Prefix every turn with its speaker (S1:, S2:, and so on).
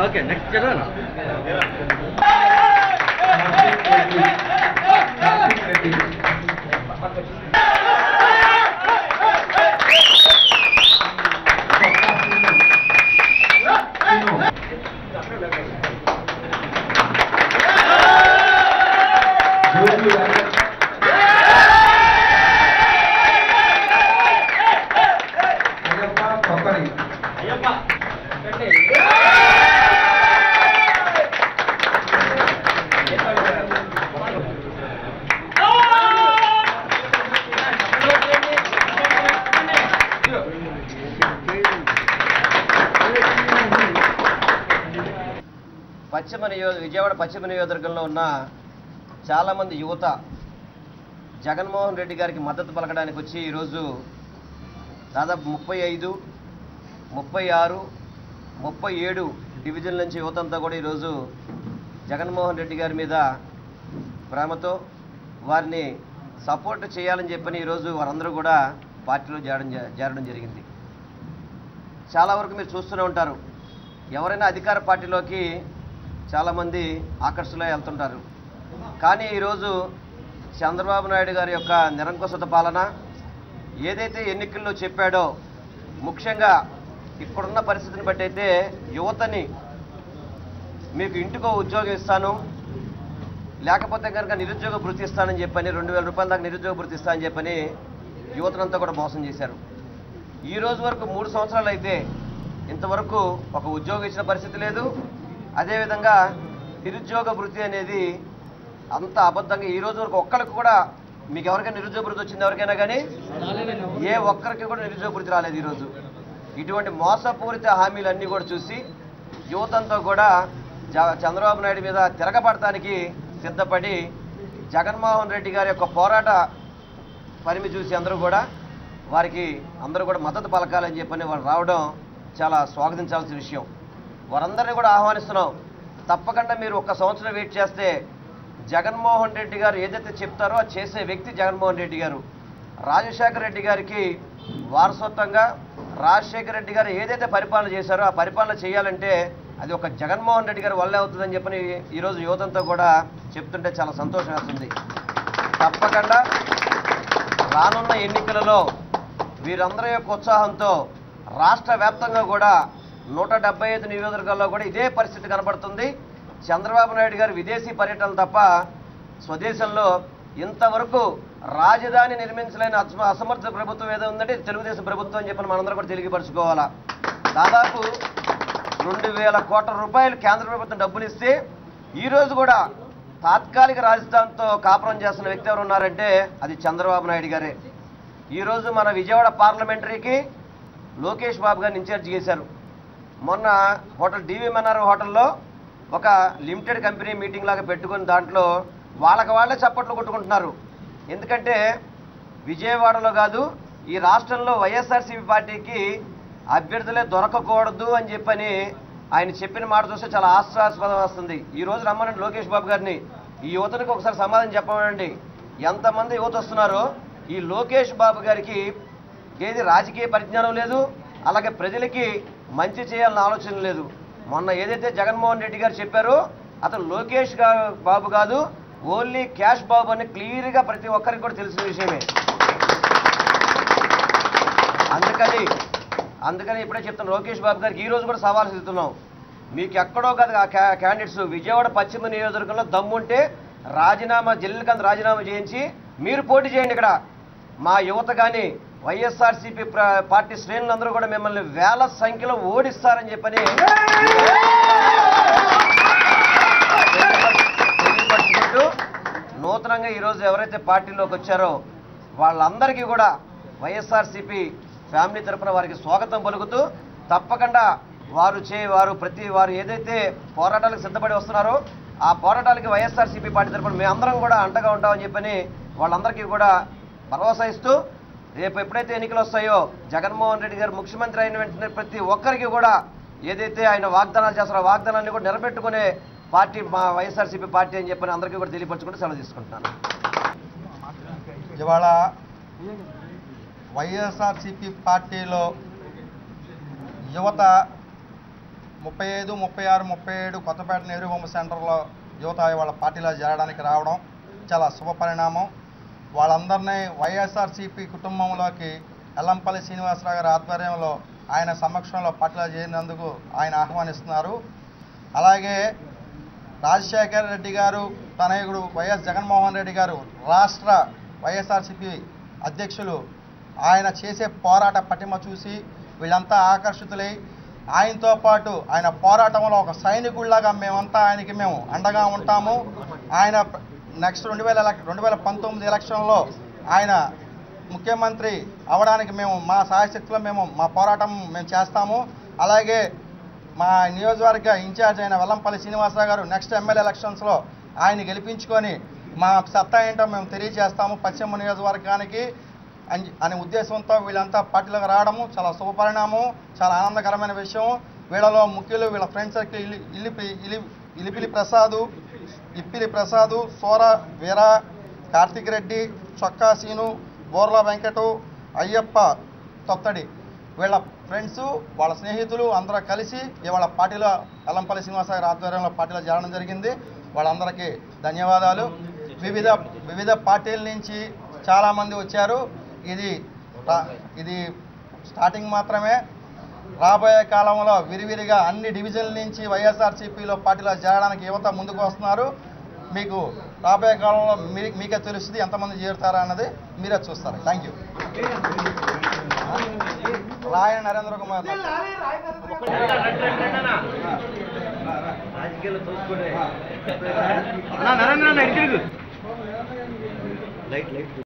S1: Okay next చదవనా
S2: Vijayawada పశ్చిమ నియోజకవర్గంలో ఉన్న చాలామంది యువత జగన్మోహన్ రెడ్డి గారికి మద్దతు పలకడానికి వచ్చి ఈరోజు దాదాపు 35, 36, 37 డివిజన్ల నుంచి యువత అంతా కూడా ఈరోజు జగన్మోహన్ రెడ్డి గారి మీద ప్రేమతో వారిని సపోర్ట్ చేయాలని చెప్పని ఈరోజు వారందరూ కూడా పార్టీలో చేరడం జరిగింది. చాలా వరకు మీరు చూస్తూనే ఉంటారు, ఎవరైనా అధికార పార్టీలోకి చాలామంది ఆకర్షణలో వెళ్తుంటారు. కానీ ఈరోజు చంద్రబాబు నాయుడు గారి యొక్క నిరంకుశత పాలన ఏదైతే ఎన్నికల్లో చెప్పాడో, ముఖ్యంగా ఇప్పుడున్న పరిస్థితిని బట్టి అయితే యువతని మీకు ఇంటికో ఉద్యోగం ఇస్తాను, లేకపోతే కనుక నిరుద్యోగ భృతి ఇస్తానని చెప్పని 2000 రూపాయల దాకా నిరుద్యోగ భృతి ఇస్తానని చెప్పని యువతనంతా కూడా మోసం చేశారు. ఈ రోజు వరకు 3 సంవత్సరాలు అయితే ఇంతవరకు ఒక ఉద్యోగం ఇచ్చిన పరిస్థితి లేదు. అదేవిధంగా నిరుద్యోగ భృతి అనేది అంత అబద్ధంగా ఈ రోజు వరకు ఒక్కరికి కూడా, మీకు ఎవరికైనా నిరుద్యోగ భృతి వచ్చింది ఎవరికైనా కానీ ఏ ఒక్కరికి కూడా నిరుద్యోగ భృతి రాలేదు. ఈరోజు ఇటువంటి మోసపూరిత హామీలన్నీ కూడా చూసి యువతంతో కూడా చంద్రబాబు నాయుడు మీద తిరగబడటానికి సిద్ధపడి జగన్మోహన్ రెడ్డి గారి యొక్క పోరాట పరిమి చూసి అందరూ కూడా మద్దతు పలకాలని చెప్పని వాళ్ళు రావడం చాలా స్వాగతించాల్సిన విషయం. వారందరినీ కూడా ఆహ్వానిస్తున్నాం. తప్పకుండా మీరు 1 సంవత్సరం వెయిట్ చేస్తే జగన్మోహన్ రెడ్డి గారు ఏదైతే చెప్తారో అది చేసే వ్యక్తి జగన్మోహన్ రెడ్డి గారు. రాజశేఖర రెడ్డి గారికి వారసత్వంగా రాజశేఖర రెడ్డి గారు ఏదైతే పరిపాలన చేశారో ఆ పరిపాలన చేయాలంటే అది ఒక జగన్మోహన్ రెడ్డి గారు వల్లే అవుతుందని చెప్పని ఈరోజు యువతంతో కూడా చెప్తుంటే చాలా సంతోషం వేస్తుంది. తప్పకుండా రానున్న ఎన్నికలలో వీరందరి యొక్క ఉత్సాహంతో రాష్ట్ర వ్యాప్తంగా కూడా 175 నియోజకవర్గాల్లో కూడా ఇదే పరిస్థితి కనబడుతుంది. చంద్రబాబు నాయుడు గారు విదేశీ పర్యటనలు తప్ప స్వదేశంలో ఇంతవరకు రాజధాని నిర్మించలేని అసమర్థ ప్రభుత్వం ఏదో ఉందంటే తెలుగుదేశం ప్రభుత్వం అని చెప్పని మనందరం కూడా తెలియపరచుకోవాలా. దాదాపు 2000 కోట్ల రూపాయలు కేంద్ర ప్రభుత్వం డబ్బులు ఇస్తే ఈరోజు కూడా తాత్కాలిక రాజధానితో కాపురం చేస్తున్న వ్యక్తి ఎవరు ఉన్నారంటే అది చంద్రబాబు నాయుడు గారే. ఈరోజు మన విజయవాడ పార్లమెంటరీకి లోకేష్ బాబు గారిని ఇన్ఛార్జ్ చేశారు. మొన్న హోటల్ డివి మన్నార్ హోటల్లో ఒక లిమిటెడ్ కంపెనీ మీటింగ్ లాగా పెట్టుకుని దాంట్లో వాళ్ళే చప్పట్లు కొట్టుకుంటున్నారు. ఎందుకంటే విజయవాడలో కాదు ఈ రాష్ట్రంలో వైఎస్ఆర్సీపీ పార్టీకి అభ్యర్థులే దొరకకూడదు అని చెప్పని ఆయన చెప్పిన మాట చూస్తే చాలా ఆశ్చర్యాస్పదం వస్తుంది. ఈరోజు రమ్మనండి లోకేష్ బాబు గారిని, ఈ యువతనికి ఒకసారి సమాధానం చెప్పమనండి. ఎంతమంది యువత వస్తున్నారో ఈ లోకేష్ బాబు గారికి ఏది రాజకీయ పరిజ్ఞానం లేదు, అలాగే ప్రజలకి మంచి చేయాలన్న ఆలోచన లేదు. మొన్న ఏదైతే జగన్మోహన్ రెడ్డి గారు చెప్పారో అతను లోకేష్ బాబు కాదు, ఓన్లీ క్యాష్ బాబు అని క్లియర్గా ప్రతి ఒక్కరికి కూడా తెలిసిన విషయమే. అందుకని ఇప్పుడే చెప్తాను లోకేష్ బాబు గారికి ఈరోజు కూడా సవాల్ ఇస్తున్నాం. మీకు ఎక్కడో కాదు ఆ క్యాండిడేట్స్ విజయవాడ పశ్చిమ నియోజకవర్గంలో దమ్ముంటే జిల్లాకంత రాజీనామా చేయించి మీరు పోటీ చేయండి. ఇక్కడ మా యువత కానీ వైఎస్ఆర్సీపీ పార్టీ శ్రేణులందరూ కూడా మిమ్మల్ని వేల సంఖ్యలో ఓడిస్తారని చెప్పని తెలియపరుచుకుంటూ నూతనంగా ఈరోజు ఎవరైతే పార్టీలోకి వచ్చారో వాళ్ళందరికీ కూడా వైఎస్ఆర్సీపీ ఫ్యామిలీ తరఫున వారికి స్వాగతం పలుకుతూ తప్పకుండా వారు ఏదైతే పోరాటాలకు సిద్ధపడి వస్తున్నారో ఆ పోరాటాలకి వైఎస్ఆర్సీపీ పార్టీ తరఫున మేమందరం కూడా అండగా ఉంటామని చెప్పని వాళ్ళందరికీ కూడా భరోసా ఇస్తూ రేపు ఎప్పుడైతే ఎన్నికలు వస్తాయో జగన్మోహన్ రెడ్డి గారు ముఖ్యమంత్రి అయిన వెంటనే ప్రతి ఒక్కరికి కూడా ఏదైతే ఆయన వాగ్దానాలు చేస్తారో వాగ్దానాన్ని కూడా నిలబెట్టుకునే పార్టీ మా వైఎస్ఆర్సీపీ పార్టీ అని చెప్పని అందరికీ కూడా తెలియపరచుకుంటూ సెలవు తీసుకుంటున్నాను.
S1: ఇవాళ వైఎస్ఆర్సీపీ పార్టీలో యువత 35, 36, 37 కొత్తపేట నెహ్రూ బొమ్మ సెంటర్లో యువత ఇవాళ పార్టీలో చేరడానికి రావడం చాలా శుభ పరిణామం. వాళ్ళందరినీ వైఎస్ఆర్సీపీ కుటుంబంలోకి ఎల్లంపల్లి శ్రీనివాసరావు గారి ఆధ్వర్యంలో ఆయన సమక్షంలో పార్టీలో చేరినందుకు ఆయన ఆహ్వానిస్తున్నారు. అలాగే రాజశేఖర రెడ్డి గారు తనయుడు వైఎస్ జగన్మోహన్ రెడ్డి గారు రాష్ట్ర వైఎస్ఆర్సీపీ అధ్యక్షులు ఆయన చేసే పోరాట పటిమ చూసి వీళ్ళంతా ఆకర్షితులై ఆయనతో పాటు ఆయన పోరాటంలో ఒక సైనికుల్లాగా మేమంతా ఆయనకి మేము అండగా ఉంటాము. ఆయన నెక్స్ట్ 2019 ఎలక్షన్లో ఆయన ముఖ్యమంత్రి అవడానికి మేము మా సాయశక్తిలో మా పోరాటం మేము చేస్తాము. అలాగే మా నియోజకవర్గ ఇన్ఛార్జ్ అయిన వెల్లంపల్లి శ్రీనివాసరావు గారు నెక్స్ట్ ఎమ్మెల్యే ఎలక్షన్స్లో ఆయన గెలిపించుకొని మా సత్తా ఏంటో మేము తెలియజేస్తాము పశ్చిమ నియోజకవర్గానికి అనే ఉద్దేశంతో వీళ్ళంతా పార్టీలోకి రావడము చాలా శుభపరిణామం, చాలా ఆనందకరమైన విషయం. వీళ్ళలో ముఖ్యులు వీళ్ళ ఫ్రెండ్ సర్కిల్ ఇప్పిలి ప్రసాదు, సోర వీర, కార్తిక్ రెడ్డి, చొక్కా సీను, బోర్ల వెంకటు, అయ్యప్ప తొత్తడి వీళ్ళ ఫ్రెండ్స్ వాళ్ళ స్నేహితులు అందరూ కలిసి ఇవాళ పార్టీలో ఎల్లంపల్లి శ్రీనివాసరావు ఆధ్వర్యంలో పార్టీలో చేరడం జరిగింది. వాళ్ళందరికీ ధన్యవాదాలు. వివిధ పార్టీల నుంచి చాలామంది వచ్చారు. ఇది స్టార్టింగ్ మాత్రమే. రాబోయే కాలంలో విరివిరిగా అన్ని డివిజన్ల నుంచి వైఎస్ఆర్సీపీలో పార్టీలో చేరడానికి యువత ముందుకు వస్తున్నారు. మీకు రాబోయే కాలంలో మీకే తెలుస్తుంది ఎంతమంది చేరుతారా అన్నది మీరే చూస్తారు. Thank you. రాయన నరేంద్ర కుమార్.
S2: లైట్